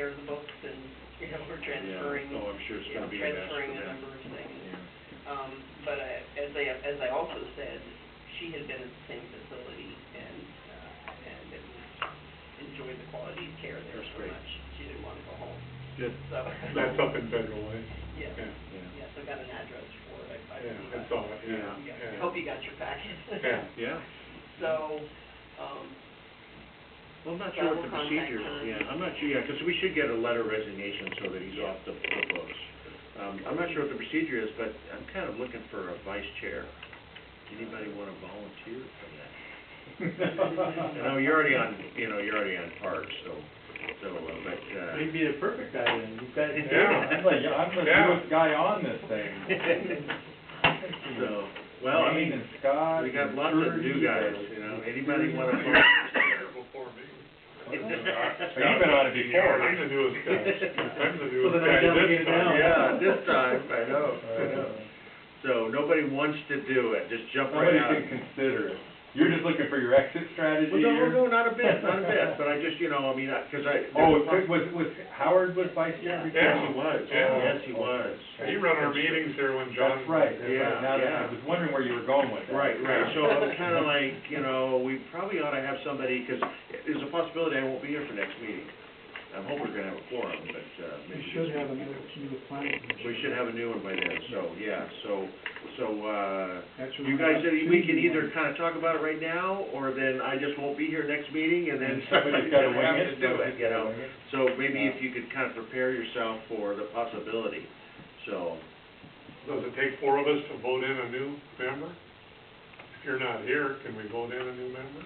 care of the books and, we're transferring, Yeah. Oh, I'm sure it's going to be a mess transferring for a them. number of things. Yeah. But as I also said, she had been at the same facility and it was, enjoyed the quality of care there That's so great. much. She didn't want to go home. Good. So. That's up in Federal Way. Yes. Yeah. Yes, I got an address for it. I Yeah, believe I saw it, yeah. I hope you got your packet. Yeah. Yeah. So, Well, I'm not I sure what will the procedure, contact her. yeah, I'm not sure, because we should get a letter of resignation so that he's off the books. I'm not sure what the procedure is, but I'm kind of looking for a vice chair. Anybody want to volunteer for that? I know you're already on, you're already on parks, but, You'd be the perfect guy then. You've got, Yeah. I'm the newest guy on this thing. So, well, I mean, and Scott. we got and lots of Trudy new guys, and- anybody want to volunteer? Before me. You've been on it before. I'm the newest guy. I'm the newest then I guy delegate this it time. down. Yeah, this time, I know. So, nobody wants to do it, just jump right out. Somebody can consider it. You're just looking for your exit strategy Well, here? no, not a bit, but I just, because I... Oh, was Howard was vice chair before? Yeah. Yes, he was, Yeah. yes, he was. He ran our meetings here when John. That's right. Yeah, Now that, yeah. I was wondering where you were going with that. Right, so I'm kind of like, we probably ought to have somebody, because there's a possibility I won't be here for next meeting. I'm hoping we're going to have a quorum, but maybe... We should have a new planning commission. We should have a new one by then, so, yeah, Actually, you guys, we can two either kind of talk about it right now, or then I just won't be here next meeting, and then Somebody's somebody's gotta going to wing have it, to do it, somebody's So maybe if you could kind of prepare yourself for the possibility, so... Does it take 4 of us to vote in a new member? If you're not here, can we vote in a new member?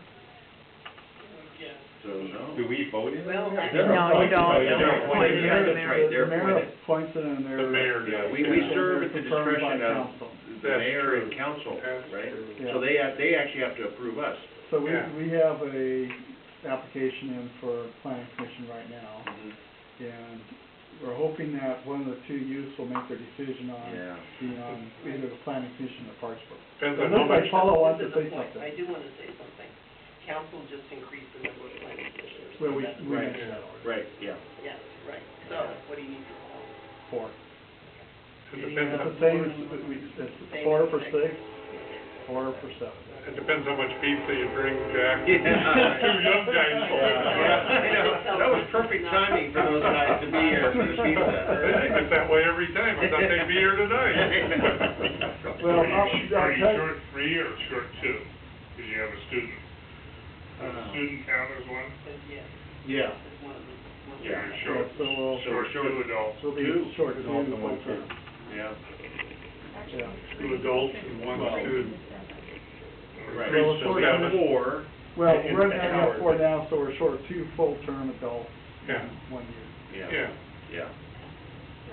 Yeah. So, no. Do we vote in? Well, They're No, you appointed don't. by Yeah, the they're mayor. appointed. Yeah, That's right, they're the mayor appointed. appoints them and they're... The mayor, Yeah, we Yeah, serve at the confirmed by discretion of council. the That's mayor true. and council, That's right? true. So they actually have to approve us. So we Yeah. have a application in for planning commission right now, and we're hoping that one of the two youths will make their decision on Yeah. being on either the planning commission or Parks Board. Depends It on how looks like much. Paula wants This to is say the point. something. I do want to say something. Council just increased the number of planning commissioners. Well, we Right. mentioned that already. Right, yeah. Yes, right. So, what do you need for all? 4. It It's depends the on, same, it's 4 for 6, 4 for 7. it depends how much pizza you bring, Jack. Yeah. 2 young guys. I know. That was perfect timing for those guys to be here for the pizza. It's that way every time. I thought they'd be here tonight. Well, Are you I'll tell you- short 3 or short 2? Because you have a student. Does a student count as one? Yes, Yeah. it's one of the. Yeah, Yeah, short, so we'll, short 2 adults. we'll be Two. short 2 Adults and full one term. Yeah. Yeah. 2 adults and 1 student. Right. Well, So we short have term- 4. Well, And we're at Howard. 4 now, so we're short 2 full-term adults Yeah. in 1 year. Yeah. Yeah.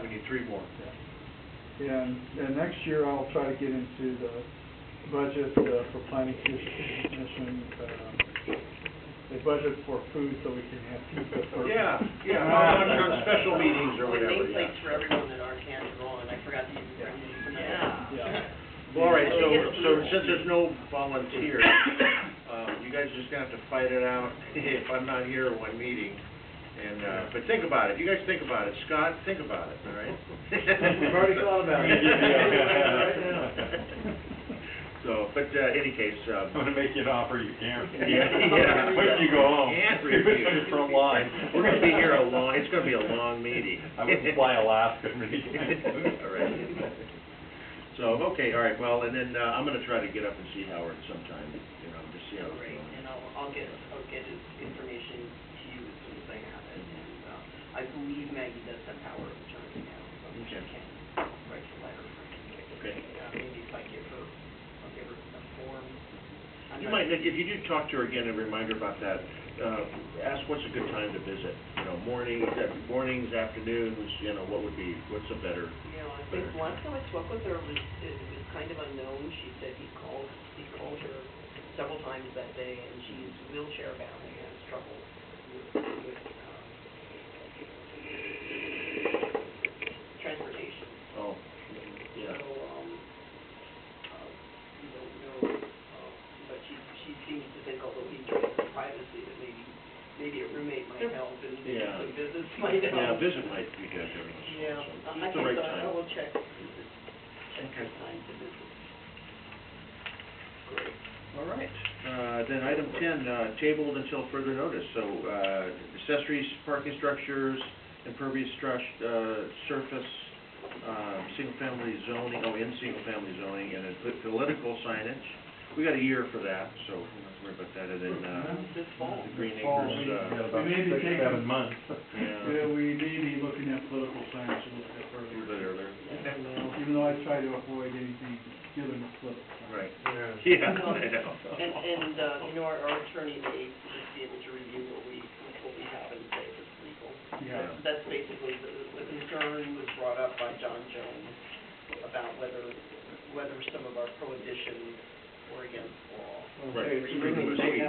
We need 3 more. And next year I'll try to get into the budget for planning commission, the budget for food so we can have pizza for. Yeah, on special meetings or With whatever, nameplates yeah. for everyone that aren't hand-drawn, I forgot to even bring these tonight. Yeah. Well, all right, so since there's no volunteer, you guys are just gonna have to fight it out if I'm not here at one meeting. And, but think about it, you guys think about it, Scott, think about it, all right? We've already thought about it. So, but, any case, I'm gonna make you an offer you can't. Yeah. When you go home. Can't You've been refuse. on your front line. We're gonna be here it's gonna be a long meeting. I wouldn't fly Alaska many times. All right. So, okay, all right, well, and then, I'm gonna try to get up and see Howard sometime, just see how it's Great, going. and I'll get his information to you as soon as I have it, and, I believe Maggie does have power of attorney now, so she Okay. can write a letter for him. Okay. Maybe if I give her, I'll give her some form. You might, if you do talk to her again and remind her about that, ask what's a good time to visit, mornings, afternoons, what's a better, I think the last time I spoke with her, it was kind of unknown. She said he called her several times that day, and she's wheelchair bound and has trouble with transportation. oh, yeah. So, we don't know, but she seems to think, although he enjoys his privacy, that maybe a roommate might help and Yeah. some visit visits might help. Yeah, visit might be good every once in a Yeah, while, so I just the right think I time. will check the time to visit. Great. All right, then item 10, tabled until further notice, so, accessories, parking structures, impervious surface, single-family zoning, in single-family zoning, and then political signage. We got a year for that, so we don't have to worry about that, and then, This fall. the Green Fall, Acres, We got about We may be 6, 7 months. Yeah, we may be looking at political science a little bit a little further, bit earlier. even though I try to avoid anything dealing with political science. Right. Yeah. Yeah, I know. And, you know, our attorney may just be able to review what we have and say if it's legal. Yeah. That's basically, the concern was brought up by John Jones about whether some of our prohibitions were against law. Right. Freedom of speech.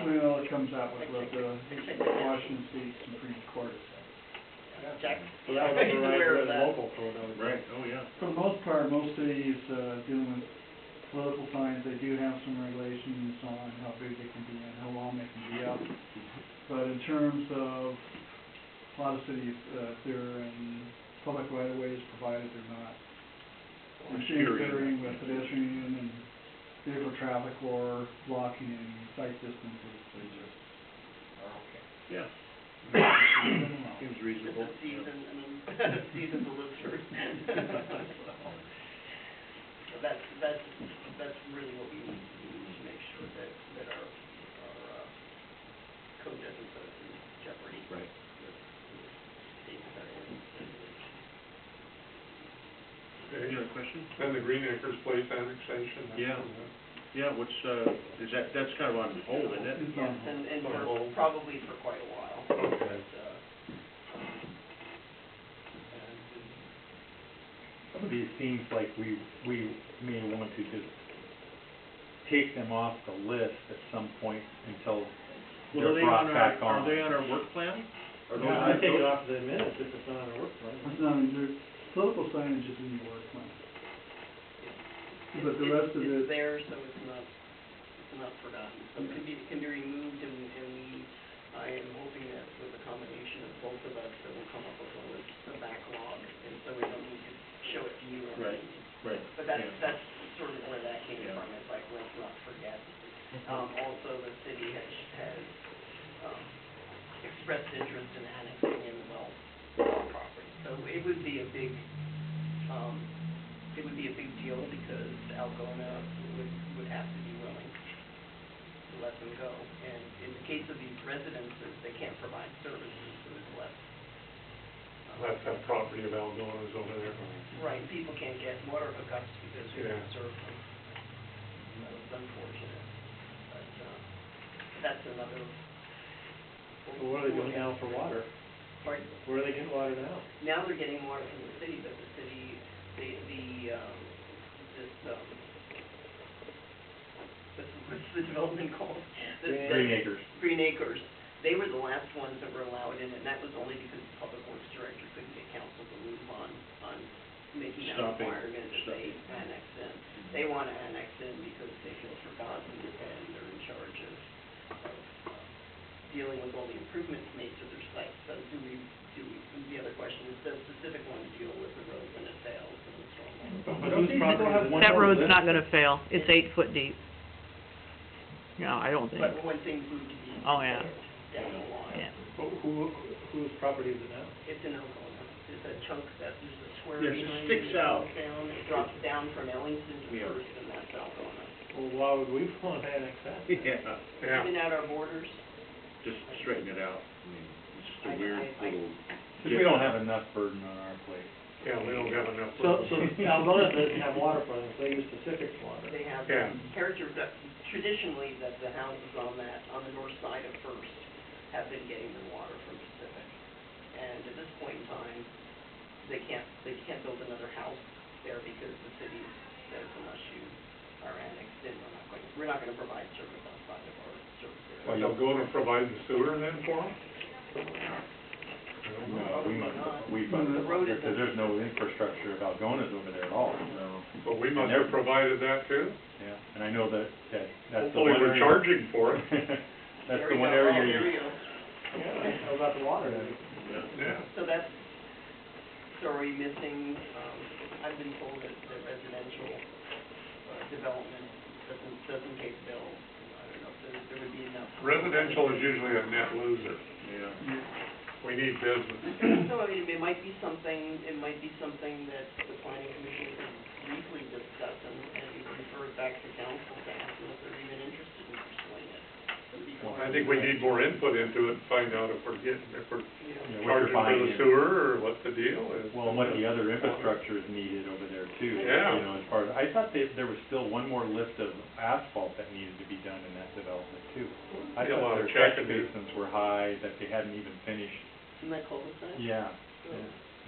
Well, it comes out with what the Washington State Supreme Court has said. Jack, So that would he's override aware of the that. local code, I would say. Right, oh, yeah. For the most part, most cities, dealing with political signs, they do have some regulations on how big they can be and how long they can be up. But in terms of a lot of cities, they're in public right-of-ways, provided they're not interfering with pedestrian and vehicle traffic or blocking in sight distances, they just are okay. Yeah. Seems reasonable. It's a seasoned listeners. So that's really what we need to make sure that our code doesn't put us in jeopardy. Right. Any other questions? Then the Green Acres Place annexation. Yeah. Yeah, that's kind of on hold, isn't it? It's Yes, on hold. and On for, hold. probably for quite a while. Okay. Some of these seems like we may want to just take them off the list at some point until Well, they're brought back are on. they on our work plan? Are those Yeah, I take it those- off the minutes if it's not on our work plan. It's not, political signage is in your work plan. But the rest of It's it, there, so it's not forgotten. So it can be removed, and I am hoping that with a combination of both of us, that we'll come up with a list, a backlog, and so we don't need to show it to you. or Right, anything. right. But that's yeah. sort of where that came Yeah. from, it's like, let's not forget. Also, the city has expressed interest in annexing in the well property. So it would be a big deal, because Algona would have to be willing to let them go. And in the case of these residences, they can't provide services, so it's less. That's that property of Algona's over there. Right, people can't get water hookups because we Yeah. don't serve them. That was unfortunate, but, that's another. So what are they doing now for water? Pardon? Where do they get water now? Now they're getting water from the city, but the city, what's the development called? Green Acres. Green Acres, they were the last ones that were allowed in, and that was only because the public works director couldn't get council to move on making that Stopping. requirement that they annex in. They wanna annex in because they feel forgotten, and they're in charge of dealing with all the improvements made to their site. So the other question is, does Pacific want to deal with the road when it fails and the stormwater? But whose property is it? That road's not gonna fail, it's 8 foot deep. No, I don't think, But when things move to be Oh, yeah. down the line. yeah. Whose property is it now? It's in Algona. There's a chunk there's a square Yes, it behind sticks it that out. goes down. It drops down from Ellington to Yeah. First, and that's Algona. Well, why would we want to annex that? Yeah, Yeah. Even at our borders, just straighten it out. I mean, it's just a weird little. Because we don't have enough burden on our plate. Yeah, we don't have enough. So Algona doesn't have water for them, so they use Pacific's water. they have Yeah. traditionally that the houses on the north side of First have been getting their water from Pacific. And at this point in time, they can't build another house there because the city says unless you are annexed in, we're not gonna provide service outside of our service area. Well, Algona provide the sewer then for them? No, we The road is- because there's no infrastructure of Algona's over there at all. No. But we must have provided that too? Yeah, and I know that's the Hopefully one we're area. charging for it. That's There the we one go. area Oh, there we you, go. Yeah, about the water. Yeah. So that's, so are we missing, I've been told that the residential, development doesn't pay the bill. I don't know if there would be enough. Residential is usually a net loser. Yeah. We need business. So, I mean, it might be something that the planning commission could briefly discuss and refer it back to council to ask them if they're even interested in pursuing it. I think we need more input into it, and find out if we're Yeah, what charging you're for buying the in. sewer, or what the deal is. Well, and what the other infrastructure is needed over there too. Yeah. You know, as far as, I thought there was still one more lift of asphalt that needed to be done in that development too. I Yeah, a lot thought of their catch checking there. basins were high, that they hadn't even finished. Isn't that cul-de-sac? Yeah.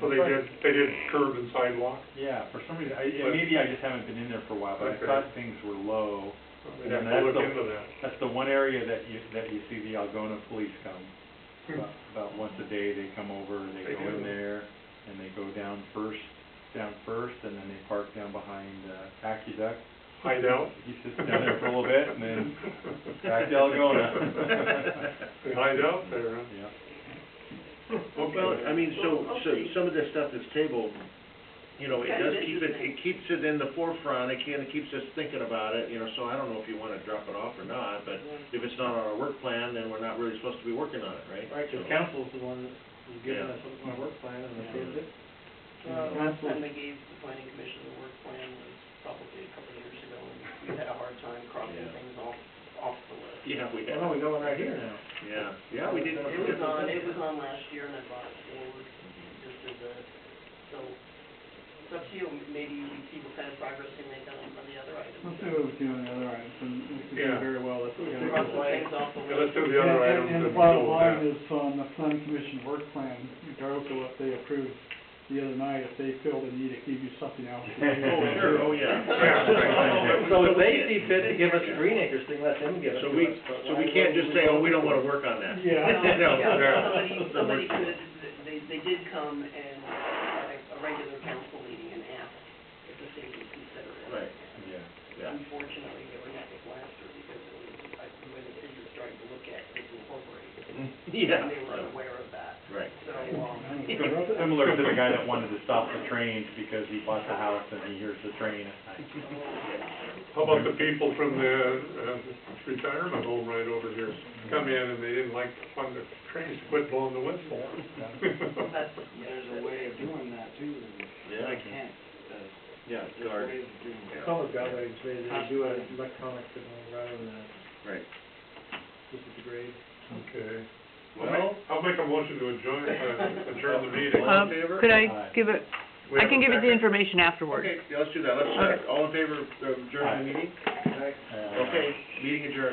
So they did curb and sidewalk? Yeah, for some reason, maybe I just haven't been in there for a while, but I Okay. thought things were low. We'd And have to that's look the- into that. That's the one area that you see the Algona police come. About once a day, they come over, they They go in do. there, and they go down first, and then they park down behind, Aqueduct. Hideout? He sits down there for a little bit, and then back to Algona. They hide out there, huh? Yeah. Well, I mean, so Well, I'll see. some of this stuff that's tabled, you know, it Kind of does keep it, interesting. it keeps it in the forefront, it kinda keeps us thinking about it, you know, so I don't know if you wanna drop it off or not, but if it's not on our work plan, then we're not really supposed to be working on it, right? Right, 'cause So- council's the one that was giving Yeah. us our work plan and approved it. Last time they gave the planning commission the work plan was probably a couple of years ago, and we had a hard time crossing Yeah. things off the list. Yeah, we Well, no, we got one right here now. Yeah, we did. It was on last year, and I brought it forward, just as a, so, it's up to you, maybe we see what kind of progress we make on the other items. Let's see what we do on the other items, and if we do Yeah. very well, let's. Cross the things off the Yeah, let's list. do the other items. And the and bottom go with line that. is on the planning commission work plan, regardless of what they approved the other night, if they feel the need to give you something else. Oh, sure, oh, yeah. Yeah. So if they see fit to give us a Green Acres thing, let them give it to So us. we, but so why we can't would just say, oh, we don't wanna work on that. Yeah. No, Yeah, no. somebody could, they did come and at a regular council meeting and ask if the city would consider it. Right. Yeah. Yeah. Unfortunately, they were not with Laster because it was, when the city was starting to look at it incorporated. Yeah. And they were unaware of that, Right. so, Similar to the guy that wanted to stop the trains because he bought the house and he hears the train at night. How about the people from the, retirement home right over here, come in and they didn't like on the trains, quit blowing the whistle. that's, There's a way of doing that too, Yeah. I can't, Yeah, there's guard, ways of doing it. Some have got ways, they do an electronic signal rather than right. just at the grade. Okay. Well- I'll make a motion to adjourn the meeting. All in favor? Could I Aye. give it, We I have can a give it the second? information afterwards. Okay, yeah, let's do that, let's, Okay. all in favor of adjourning the meeting? Okay, meeting adjourned.